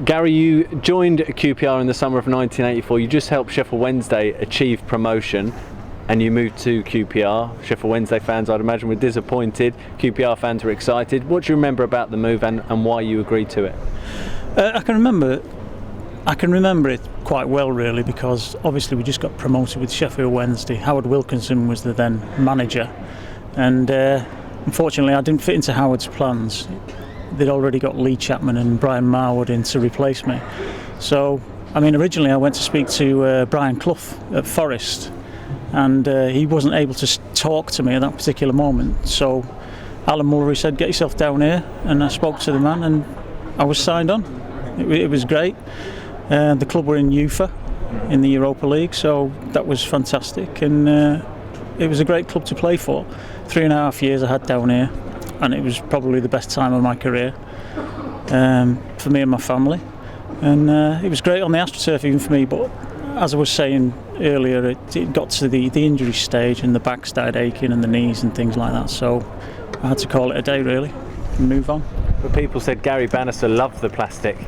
Gary, you joined QPR in the summer of 1984. You just helped Sheffield Wednesday achieve promotion and you moved to QPR. Sheffield Wednesday fans, I'd imagine, were disappointed. QPR fans were excited. What do you remember about the move and why you agreed to it? I can remember it quite well, really, because obviously we just got promoted with Sheffield Wednesday. Howard Wilkinson was the then manager, and unfortunately I didn't fit into Howard's plans. They'd already got Lee Chapman and Brian Marwood in to replace me. So, I mean, originally I went to speak to Brian Clough at Forest, and he wasn't able to talk to me at that particular moment. So Alan Mullery said, "Get yourself down here," and I spoke to the man and I was signed on. It was great. The club were in UEFA in the Europa League, so that was fantastic, and it was a great club to play for. 3.5 years I had down here, and it was probably the best time of my career for me and my family. And it was great on the AstroTurf even for me, but as I was saying earlier, it got to the injury stage and the back started aching and the knees and things like that, so I had to call it a day, really, and move on. But people said Gary Bannister loved the plastic.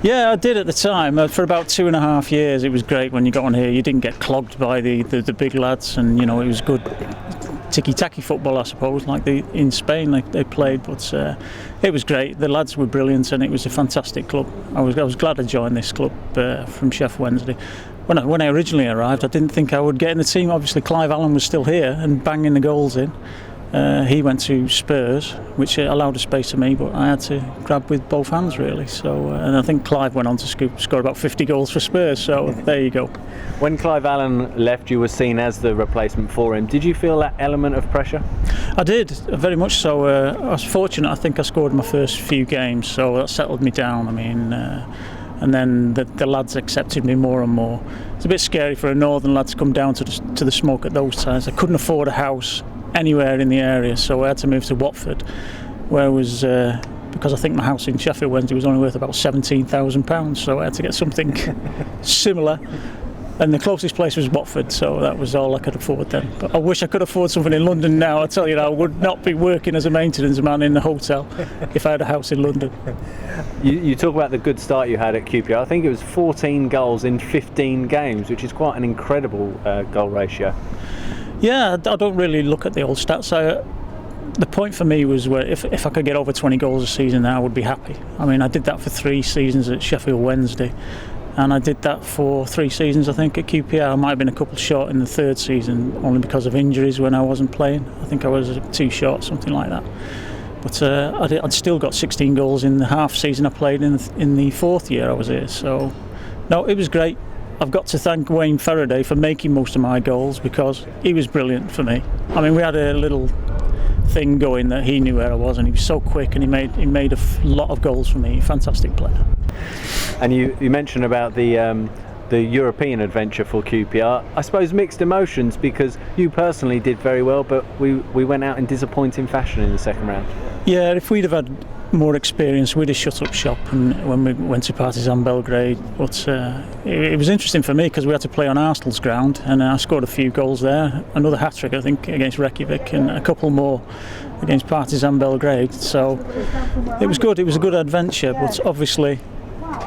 Yeah, I did at the time. For about 2.5 years, it was great when you got on here. You didn't get clogged by the big lads, and you know, it was good ticky-tacky football, I suppose, like in Spain they played. But it was great. The lads were brilliant, and it was a fantastic club. I was glad I joined this club from Sheffield Wednesday. When I originally arrived, I didn't think I would get in the team. Obviously, Clive Allen was still here and banging the goals in. He went to Spurs, which allowed a space to me, but I had to grab with both hands, really. So, and I think Clive went on to score about 50 goals for Spurs, so there you go. When Clive Allen left, you were seen as the replacement for him. Did you feel that element of pressure? I did, very much so. I was fortunate. I think I scored my first few games, so that settled me down. I mean, and then the lads accepted me more and more. It's a bit scary for a northern lad to come down to the smoke at those times. I couldn't afford a house anywhere in the area, so I had to move to Watford, where I was because I think my house in Sheffield Wednesday was only worth about £17,000, so I had to get something similar, and the closest place was Watford, so that was all I could afford then. But I wish I could afford something in London now. I tell you, I would not be working as a maintenance man in the hotel if I had a house in London. You talk about the good start you had at QPR. I think it was 14 goals in 15 games, which is quite an incredible goal ratio. Yeah, I don't really look at the old stats. The point for me was where if I could get over 20 goals a season, I would be happy. I mean, I did that for 3 seasons at Sheffield Wednesday, and I did that for 3 seasons, I think, at QPR. I might have been a couple short in the 3rd season, only because of injuries when I wasn't playing. I think I was 2 short, something like that. But I'd still got 16 goals in the half season I played in the 4th year I was here. So, no, it was great. I've got to thank Wayne Faraday for making most of my goals, because he was brilliant for me. I mean, we had a little thing going that he knew where I was, and he was so quick, and he made a lot of goals for me. Fantastic player. And you mentioned about the European adventure for QPR. I suppose mixed emotions, because you personally did very well, but we went out in disappointing fashion in the second round. Yeah, if we'd have had more experience, we'd have shut up shop and when we went to Partizan Belgrade. But it was interesting for me because we had to play on Arsenal's ground, and I scored a few goals there. Another hat-trick, I think, against Reykjavik, and a couple more against Partizan Belgrade. So it was good. It was a good adventure, but obviously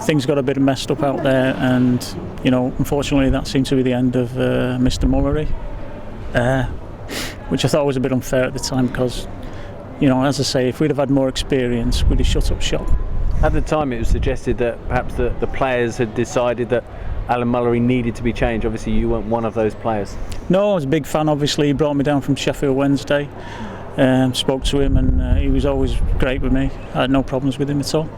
things got a bit messed up out there, and you know, unfortunately that seemed to be the end of Mr. Mullery, which I thought was a bit unfair at the time, because, you know, as I say, if we'd have had more experience, we'd have shut up shop. At the time it was suggested that perhaps the players had decided that Alan Mullery needed to be changed. Obviously you weren't one of those players. No, I was a big fan. Obviously he brought me down from Sheffield Wednesday, spoke to him, and he was always great with me. I had no problems with him at all.